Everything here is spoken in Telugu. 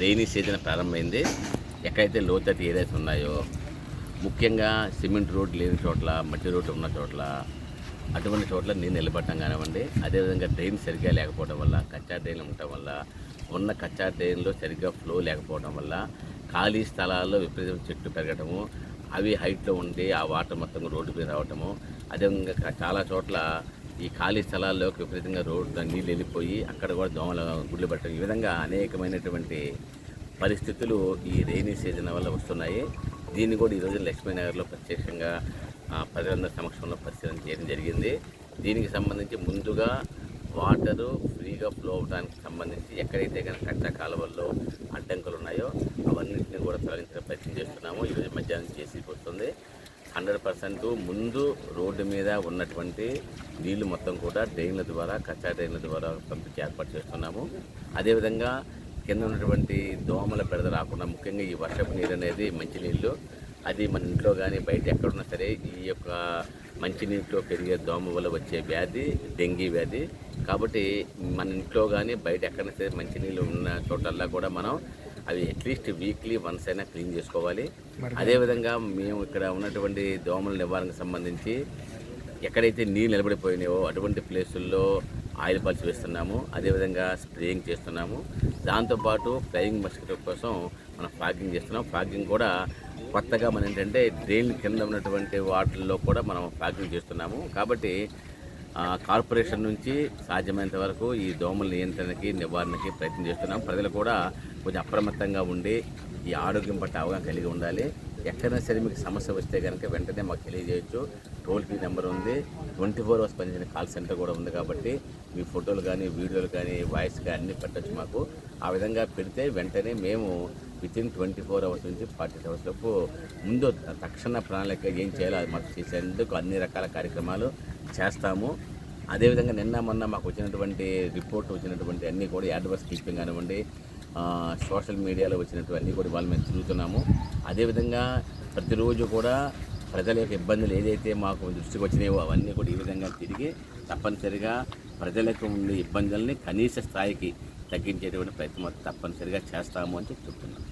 రెయినీ సీజన్ ప్రారంభమైంది. ఎక్కడైతే లోతట్టు ఏరియాస్ ఉన్నాయో, ముఖ్యంగా సిమెంట్ రోడ్ లేని చోట్ల, మట్టి రోడ్డు ఉన్న చోట్ల, అటువంటి చోట్ల నీరు నిలబడటం కానివ్వండి, అదేవిధంగా డ్రైన్ సరిగ్గా లేకపోవడం వల్ల, కచ్చా డ్రైన్లు ఉండటం వల్ల, ఉన్న కచ్చా డ్రైన్లో సరిగ్గా ఫ్లో లేకపోవడం వల్ల, ఖాళీ స్థలాల్లో విపరీతం చెట్లు పెరగటము, అవి హైట్లో ఉండి ఆ వాటర్ మొత్తం రోడ్డు మీద రావటము, అదేవిధంగా చాలా చోట్ల ఈ ఖాళీ స్థలాల్లోకి విపరీతంగా నీళ్ళు వెళ్ళిపోయి అక్కడ కూడా దోమలు గుడ్లు పెట్టడం, ఈ విధంగా అనేకమైనటువంటి పరిస్థితులు ఈ రెయినీ సీజన్ వల్ల వస్తున్నాయి. దీన్ని కూడా ఈరోజు లక్ష్మీనగర్లో ప్రత్యక్షంగా ప్రజలందరి సమక్షంలో పరిశీలన చేయడం జరిగింది. దీనికి సంబంధించి ముందుగా వాటరు ఫ్రీగా ఫ్లో అవడానికి సంబంధించి ఎక్కడైతే కనుక కచ్చా కాలువల్లో అడ్డంకులు ఉన్నాయో అవన్నింటినీ కూడా తొలగించే ప్రయత్నం చేస్తున్నాము. ఈరోజు మధ్యాహ్నం చేసి వస్తుంది. 100% ముందు రోడ్డు మీద ఉన్నటువంటి నీళ్లు మొత్తం కూడా డ్రైన్ల ద్వారా, కచ్చా డ్రైన్ల ద్వారా పంపించి ఏర్పాటు చేస్తున్నాము. అదేవిధంగా కింద ఉన్నటువంటి దోమల బెడద రాకుండా, ముఖ్యంగా ఈ వర్షపు నీరు అనేది మంచినీళ్ళు, అది మన ఇంట్లో కానీ బయట ఎక్కడున్నా సరే ఈ యొక్క మంచినీటిలో పెరిగే దోమ వల్ల వచ్చే వ్యాధి డెంగీ వ్యాధి. కాబట్టి మన ఇంట్లో కానీ బయట ఎక్కడైనా సరే మంచినీళ్ళు ఉన్న చోటల్లా కూడా మనం అవి అట్లీస్ట్ వీక్లీ వన్స్ అయినా క్లీన్ చేసుకోవాలి. అదేవిధంగా మేము ఇక్కడ ఉన్నటువంటి దోమల నివారణకు సంబంధించి ఎక్కడైతే నీళ్ళు నిలబడిపోయినాయో అటువంటి ప్లేసుల్లో ఆయిల్ పల్స్ వేస్తున్నాము. అదేవిధంగా స్ప్రేయింగ్ చేస్తున్నాము. దాంతోపాటు ఫ్లయింగ్ మస్కిటో కోసం మనం ఫాగింగ్ చేస్తున్నాం. ఫాగింగ్ కూడా కొత్తగా మనం ఏంటంటే డ్రైన్ కింద ఉన్నటువంటి వాటిల్లో కూడా మనం ఫాగింగ్ చేస్తున్నాము. కాబట్టి కార్పొరేషన్ నుంచి సాధ్యమైనంత వరకు ఈ దోమల నియంత్రణకి, నివారణకి ప్రయత్నం చేస్తున్నాం. ప్రజలు కూడా కొంచెం అప్రమత్తంగా ఉండి ఈ ఆరోగ్యం పట్ల అవగాహన కలిగి ఉండాలి. ఎక్కడైనా సరే మీకు సమస్య వస్తే కనుక వెంటనే మాకు తెలియజేయచ్చు. టోల్ ఫ్రీ నెంబర్ ఉంది, 24 hours పనిచేసిన కాల్ సెంటర్ కూడా ఉంది. కాబట్టి మీ ఫోటోలు కానీ, వీడియోలు కానీ, వాయిస్ కానీ అన్నీ పెట్టచ్చు మాకు. ఆ విధంగా పెడితే వెంటనే మేము వితిన్ 24 hours నుంచి 40 hours లోపు ముందు తక్షణ ప్రణాళిక ఏం చేయాలో అది మాకు చేసేందుకు అన్ని రకాల కార్యక్రమాలు చేస్తాము. అదేవిధంగా నిన్న మొన్న మాకు వచ్చినటువంటి రిపోర్ట్ వచ్చినటువంటి అన్నీ కూడా యాడ్వర్స్ కీపింగ్ కానివ్వండి, సోషల్ మీడియాలో వచ్చినటువంటి కూడా వాళ్ళు మేము తిరుగుతున్నాము. అదేవిధంగా ప్రతిరోజు కూడా ప్రజల యొక్క ఇబ్బందులు ఏదైతే మాకు దృష్టికి వచ్చినాయో అవన్నీ కూడా ఈ విధంగా తిరిగి తప్పనిసరిగా ప్రజలకు ఉండే ఇబ్బందుల్ని కనీస స్థాయికి తగ్గించేటువంటి ప్రయత్నం తప్పనిసరిగా చేస్తాము అని చెప్తున్నాను.